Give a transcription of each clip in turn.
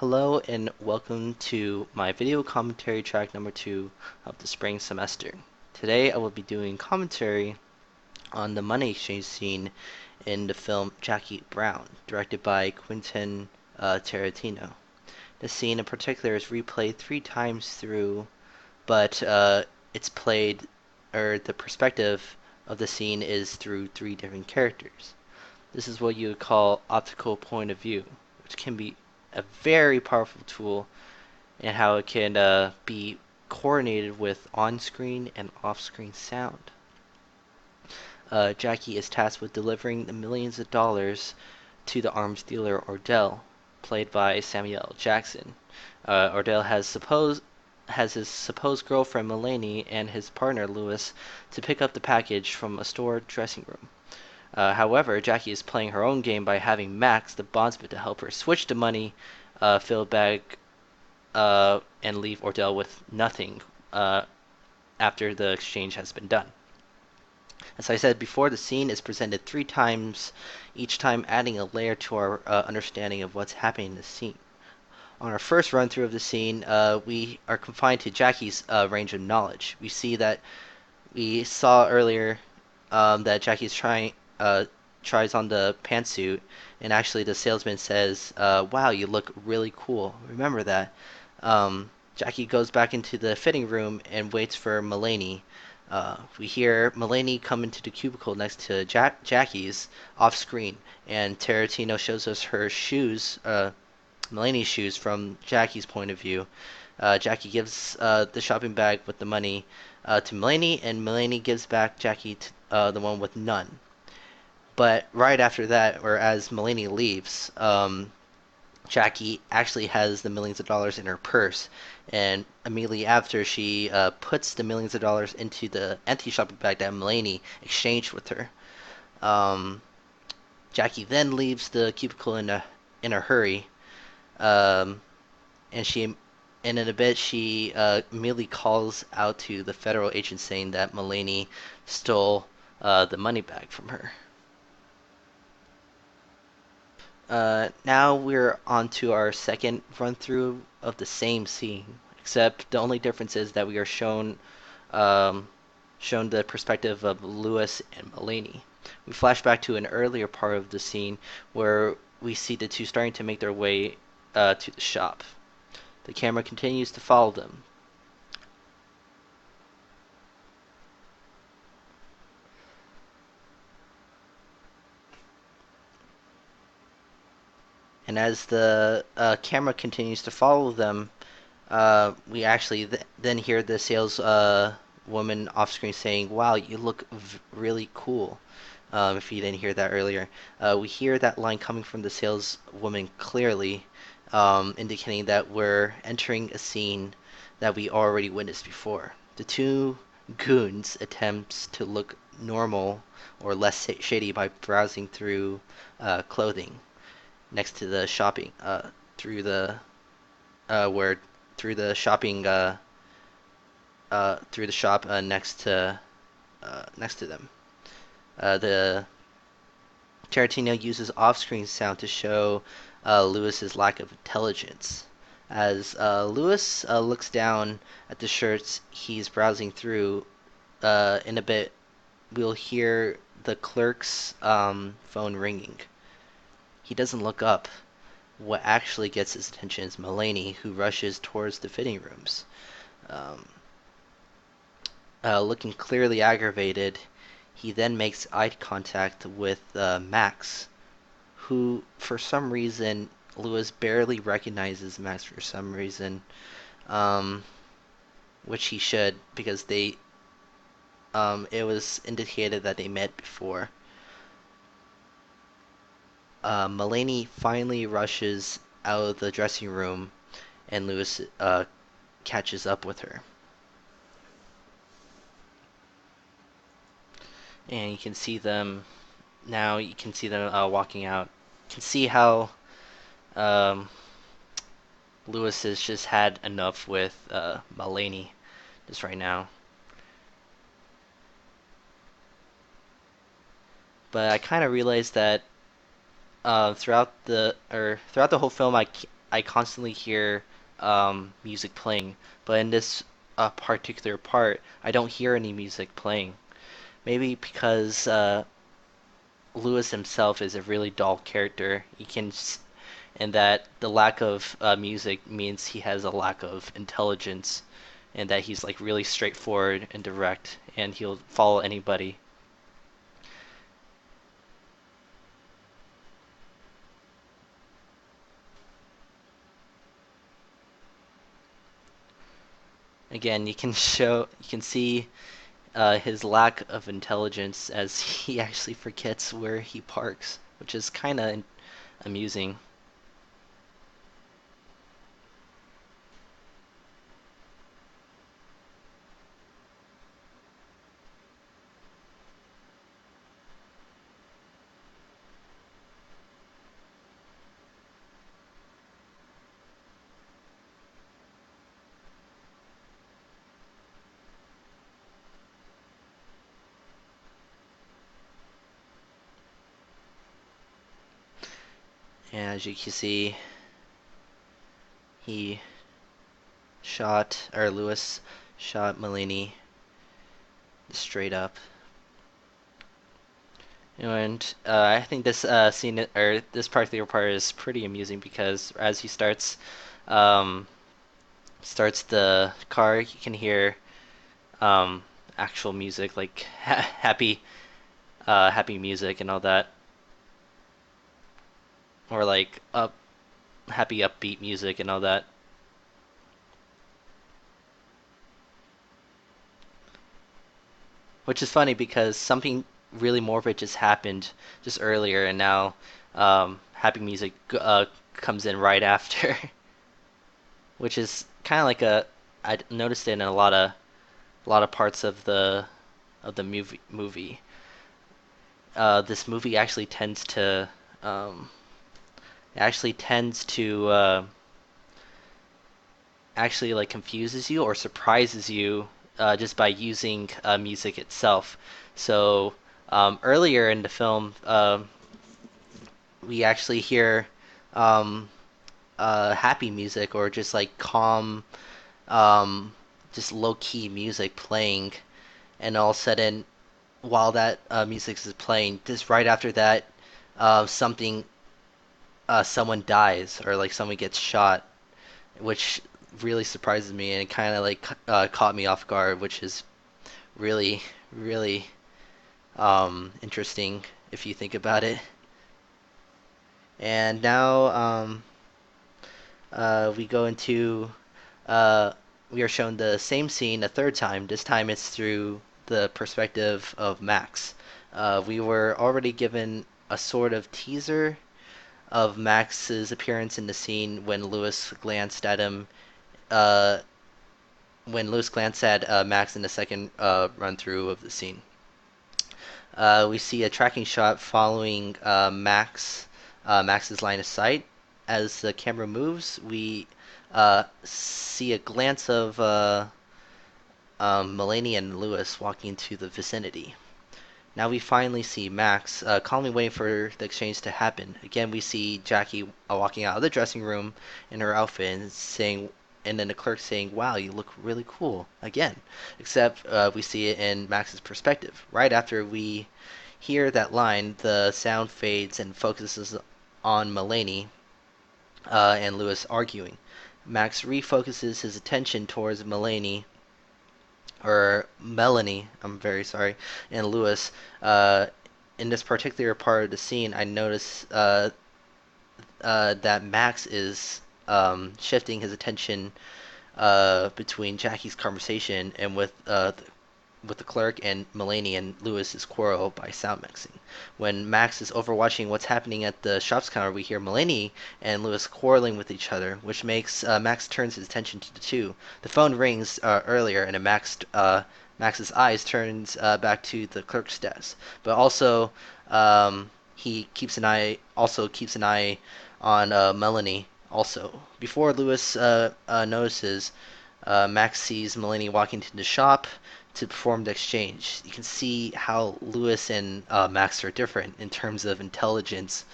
Hello and welcome to my video commentary track number 2 of the spring semester. Today I will be doing commentary on the money exchange scene in the film Jackie Brown, directed by Quentin Tarantino. This scene in particular is replayed 3 times through, but it's played, or the perspective of the scene is through 3 different characters. This is what you would call optical point of view, which can be a very powerful tool and how it can be coordinated with on-screen and off-screen sound. Jackie is tasked with delivering the millions of dollars to the arms dealer Ordell, played by Samuel L. Jackson. Ordell has his supposed girlfriend Mulaney and his partner Lewis to pick up the package from a store dressing room. However, Jackie is playing her own game by having Max, the bondsman, to help her switch the money, fill a bag, and leave Ordell with nothing after the exchange has been done. As I said before, the scene is presented 3 times, each time adding a layer to our understanding of what's happening in the scene. On our first run through of the scene, we are confined to Jackie's range of knowledge. We saw earlier that Jackie's tries on the pantsuit, and actually the salesman says, "Wow, you look really cool. Remember that." Jackie goes back into the fitting room and waits for Mulaney. We hear Mulaney come into the cubicle next to Jackie's off screen, and Tarantino shows us her shoes, Mulaney's shoes from Jackie's point of view. Jackie gives the shopping bag with the money to Mulaney, and Mulaney gives back Jackie the one with none. But right after that, or as Mulaney leaves, Jackie actually has the millions of dollars in her purse, and immediately after she puts the millions of dollars into the empty shopping bag that Mulaney exchanged with her. Jackie then leaves the cubicle in a hurry, um, and in a bit she immediately calls out to the federal agent saying that Mulaney stole the money bag from her. Now we're on to our second run through of the same scene, except the only difference is that we are shown the perspective of Lewis and Mulaney. We flash back to an earlier part of the scene where we see the two starting to make their way to the shop. The camera continues to follow them. And as the camera continues to follow them, we actually then hear the sales woman off screen saying, "Wow, you look really cool." If you didn't hear that earlier, we hear that line coming from the saleswoman clearly, indicating that we're entering a scene that we already witnessed before. The two goons attempts to look normal or less shady by browsing through clothing next to the shopping through the where through the shopping through the shop next to them. The Tarantino uses off-screen sound to show Lewis's lack of intelligence. As Lewis looks down at the shirts he's browsing through, in a bit we'll hear the clerk's phone ringing. He doesn't look up. What actually gets his attention is Mulaney, who rushes towards the fitting rooms. Um, Looking clearly aggravated, he then makes eye contact with Max, who, for some reason, Lewis barely recognizes Max for some reason, um, which he should, because it was indicated that they met before. Mulaney finally rushes out of the dressing room, and Lewis catches up with her. And you can see them now. You can see them walking out. You can see how um, Lewis has just had enough with Mulaney just right now. But I kind of realized that throughout the whole film, I constantly hear music playing, but in this particular part, I don't hear any music playing. Maybe because Lewis himself is a really dull character. And that the lack of music means he has a lack of intelligence, and that he's like really straightforward and direct, and he'll follow anybody. Again, you can see his lack of intelligence as he actually forgets where he parks, which is kind of amusing. And as you can see, he Lewis shot Mulaney straight up. And I think this scene or this particular part is pretty amusing because as he um, starts the car, you can hear um, actual music like happy music and all that, or like happy upbeat music and all that. Which is funny because something really morbid just happened just earlier, and now happy music comes in right after, which is kind of like I noticed it in a lot of parts of the movie. This movie um, actually tends to actually like confuses you or surprises you just by using music itself. So earlier in the film, we actually hear um, happy music or just like calm, um, just low key music playing, and all of a sudden, while that music is playing, just right after that, something someone dies or like someone gets shot, which really surprises me and it kind of like caught me off guard, which is really interesting if you think about it. And now we go into uh, we are shown the same scene a third time. This time it's through the perspective of Max. We were already given a sort of teaser of Max's appearance in the scene uh, when Lewis glanced at Max in the second run through of the scene. We see a tracking shot following Max's line of sight. As the camera moves, we see a glance of Mulaney and Lewis walking into the vicinity. Now we finally see Max calmly waiting for the exchange to happen. Again, we see Jackie walking out of the dressing room in her outfit and then the clerk saying, "Wow, you look really cool." Again, except we see it in Max's perspective. Right after we hear that line, the sound fades and focuses on Mulaney and Lewis arguing. Max refocuses his attention towards Melanie, I'm very sorry, and Lewis. Uh, in this particular part of the scene, I notice that Max is shifting his attention between Jackie's conversation and with the clerk and Mulaney and Lewis's quarrel by sound mixing. When Max is overwatching what's happening at the shops counter, we hear Mulaney and Lewis quarreling with each other, which makes Max turns his attention to the two. The phone rings earlier, and Max's eyes turns back to the clerk's desk, but he keeps an eye on Melanie. Also, before Lewis notices, Max sees Mulaney walking into the shop to perform the exchange. You can see how Lewis and Max are different in terms of intelligence.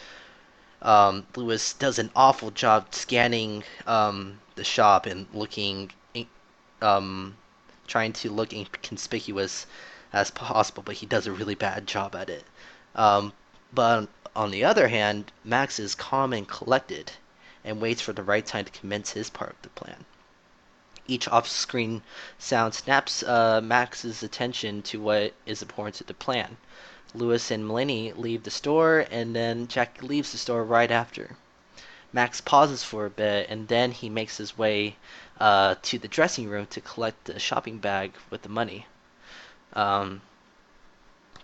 Lewis does an awful job scanning the shop and um, trying to look inconspicuous as possible, but he does a really bad job at it. Um, but on the other hand, Max is calm and collected and waits for the right time to commence his part of the plan. Each off-screen sound snaps Max's attention to what is important to the plan. Lewis and Melanie leave the store, and then Jack leaves the store right after. Max pauses for a bit, and then he makes his way to the dressing room to collect the shopping bag with the money. Um,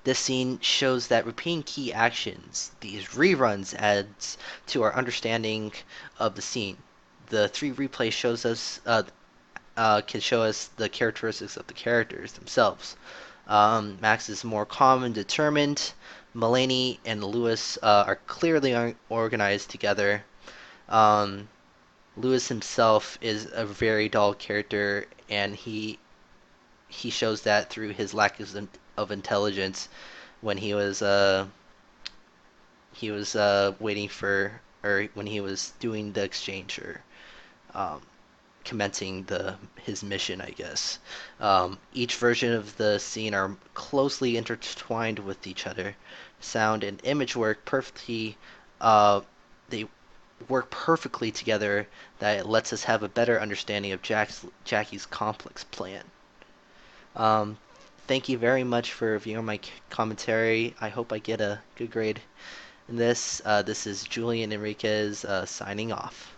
this scene shows that repeating key actions, these reruns, adds to our understanding of the scene. The 3 replay shows us can show us the characteristics of the characters themselves. Max is more calm and determined. Mulaney and Lewis are clearly organized together. Um, Lewis himself is a very dull character, and he shows that through his lack of intelligence when he was waiting for, or when he was doing the exchange, or um, commencing the his mission, I guess. Each version of the scene are closely intertwined with each other. Sound and image work perfectly. They work perfectly together. That it lets us have a better understanding of Jackie's complex plan. Um, Thank you very much for viewing my commentary. I hope I get a good grade in this. This is Julian Enriquez signing off.